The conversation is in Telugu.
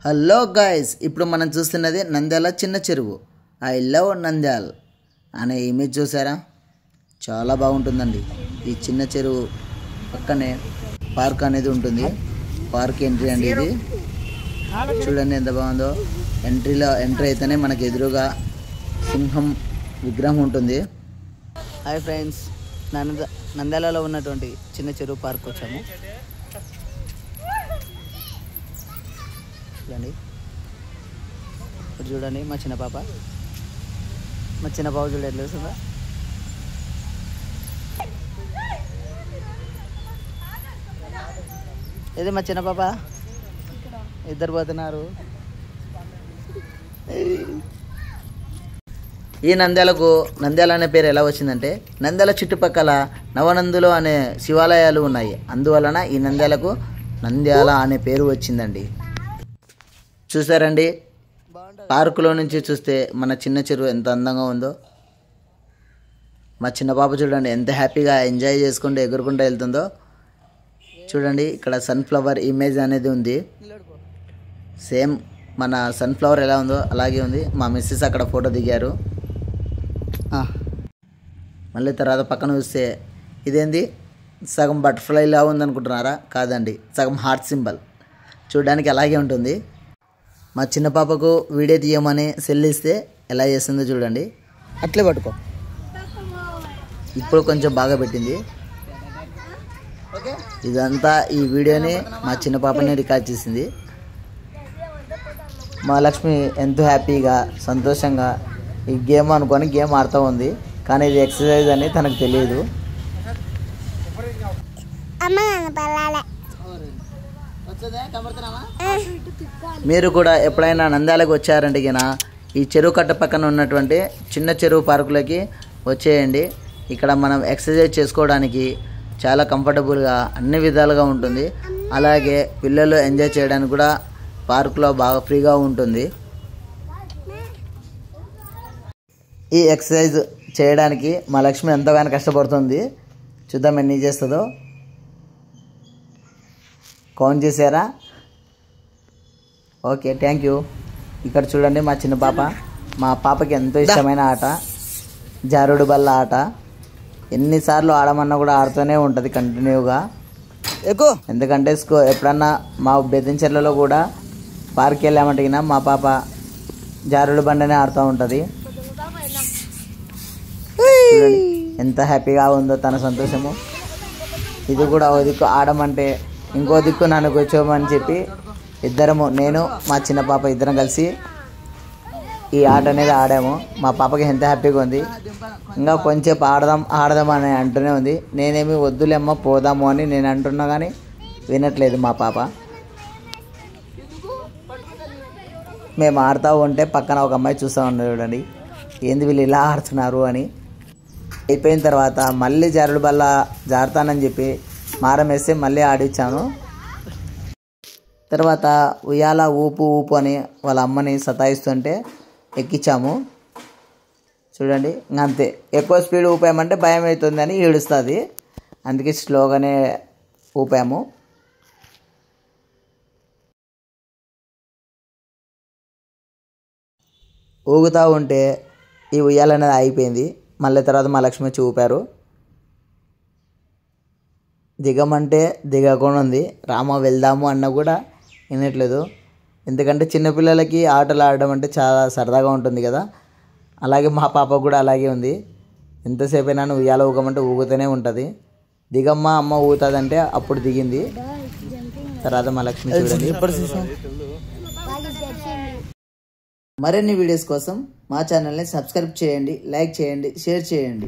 హలో గాయ్స్, ఇప్పుడు మనం చూస్తున్నది నంద్యాల చిన్న చెరువు. ఐ లవ్ నంద్యాల్ అనే ఇమేజ్ చూసారా? చాలా బాగుంటుందండి. ఈ చిన్న చెరువు పక్కనే పార్క్ అనేది ఉంటుంది. పార్క్ ఎంట్రీ అండి ఇది. చూడండి ఎంత బాగుందో. ఎంట్రీ అయితేనే మనకు ఎదురుగా సింహం విగ్రహం ఉంటుంది. హాయ్ ఫ్రెండ్స్, నంద్యాలలో ఉన్నటువంటి చిన్న చెరువు పార్క్ వచ్చాము. చూడండి, ఇప్పుడు చూడండి మా చిన్న పాప చూడండి ఎట్లా వస్తుందా. ఇది మా చిన్న పాప, ఇద్దరు పోతున్నారు. ఈ నంద్యాల అనే పేరు ఎలా వచ్చిందంటే, నంద్యాల చుట్టుపక్కల నవనందులు అనే శివాలయాలు ఉన్నాయి. అందువలన ఈ నంద్యాలకు నంద్యాల అనే పేరు వచ్చిందండి. చూసారండి, పార్కులో నుంచి చూస్తే మన చిన్న చెరువు ఎంత అందంగా ఉందో. మా చిన్న పాప చూడండి ఎంత హ్యాపీగా ఎంజాయ్ చేసుకుంటూ ఎగురుకుంటూ వెళ్తుందో. చూడండి, ఇక్కడ సన్ఫ్లవర్ ఇమేజ్ అనేది ఉంది. సేమ్ మన సన్ఫ్లవర్ ఎలా ఉందో అలాగే ఉంది. మా మిస్సెస్ అక్కడ ఫోటో దిగారు. మళ్ళీ తర్వాత పక్కన చూస్తే ఇదేంది, సగం బటర్ఫ్లైలా ఉందనుకుంటున్నారా? కాదండి, సగం హార్ట్ సింబల్. చూడడానికి అలాగే ఉంటుంది. మా చిన్న పాపకు వీడియో తీయమని సెల్ ఇస్తే ఎలా చేస్తుందో చూడండి. అట్లే పట్టుకో. ఇప్పుడు కొంచెం బాగా పెట్టింది. ఇదంతా ఈ వీడియోని మా చిన్న పాపని రికార్డ్ చేసింది. మా లక్ష్మి ఎంతో హ్యాపీగా సంతోషంగా ఈ గేమ్ అనుకొని గేమ్ ఆడుతూ ఉంది. కానీ ఇది ఎక్సర్సైజ్ అని తనకు తెలియదు. మీరు కూడా ఎప్పుడైనా నంద్యాలకు వచ్చారంటే గిన ఈ చెరువు కట్ట పక్కన ఉన్నటువంటి చిన్న చెరువు పార్కులకి వచ్చేయండి. ఇక్కడ మనం ఎక్సర్సైజ్ చేసుకోవడానికి చాలా కంఫర్టబుల్గా అన్ని విధాలుగా ఉంటుంది. అలాగే పిల్లలు ఎంజాయ్ చేయడానికి కూడా పార్కులో బాగా ఫ్రీగా ఉంటుంది. ఈ ఎక్సర్సైజ్ చేయడానికి మా లక్ష్మి ఎంతగానో కష్టపడుతుంది. చూద్దాం ఎన్ని చేస్తుందో. కౌంట్ చేశారా? Okay, thank you. ఇక్కడ చూడండి మా చిన్న పాప. మా పాపకి ఎంతో ఇష్టమైన ఆట జారుడు బల్ల ఆట. ఎన్నిసార్లు ఆడమన్నా కూడా ఆడుతూనే ఉంటుంది కంటిన్యూగా. ఎందుకంటే ఎప్పుడన్నా మా బెదించెర్లలో కూడా పార్క్ వెళ్ళామంటే మా పాప జారుడు బండనే ఆడుతూ ఉంటుంది. ఎంత హ్యాపీగా ఉందో తన సంతోషము. ఇది కూడా ఓ దిక్కు ఆడమంటే ఇంకో దిక్కు నన్ను కూర్చోమని చెప్పి ఇద్దరము, నేను మా చిన్న పాప ఇద్దరం కలిసి ఈ ఆట అనేది ఆడాము. మా పాపకి ఎంత హ్యాపీగా ఉంది. ఇంకా కొంచెం ఆడదాం అని అంటూనే ఉంది. నేనేమి వద్దులేమ్మ పోదాము అని నేను అంటున్నా కానీ వినట్లేదు మా పాప. మేము ఆడుతూ ఉంటే పక్కన ఒక అమ్మాయి చూస్తూ ఉన్నది. చూడండి ఏంది వీళ్ళు ఇలా ఆడుతున్నారు అని. అయిపోయిన తర్వాత మళ్ళీ జారుడు బల్ల జారుతానని చెప్పి మారం వేస్తే మళ్ళీ ఆడిచ్చాను. తర్వాత ఉయ్యాల ఊపు అని వాళ్ళ అమ్మని సతాయిస్తుంటే ఎక్కించాము. చూడండి, అంతే. ఎక్కువ స్పీడ్ ఊపామంటే భయం అవుతుందని ఏడుస్తుంది. అందుకే స్లోగానే ఊపాము. ఊగుతూ ఉంటే ఈ ఉయ్యాల అనేది అయిపోయింది. మళ్ళీ తర్వాత మా లక్ష్మి వచ్చి ఊపారు. దిగమంటే దిగకుండా ఉంది. రామ వెళ్దాము అన్న కూడా వినట్లేదు. ఎందుకంటే చిన్నపిల్లలకి ఆటలు ఆడడం అంటే చాలా సరదాగా ఉంటుంది కదా. అలాగే మా పాప కూడా అలాగే ఉంది. ఎంతసేపు అయినా ఉయ్యాల ఊగమంటే ఊగుతూనే ఉంటుంది. దిగమ్మ అమ్మ ఊగుతుందంటే అప్పుడు దిగింది. తర్వాత మా లక్ష్మి చూడండి. మరిన్ని వీడియోస్ కోసం మా ఛానల్ని సబ్స్క్రైబ్ చేయండి, లైక్ చేయండి, షేర్ చేయండి.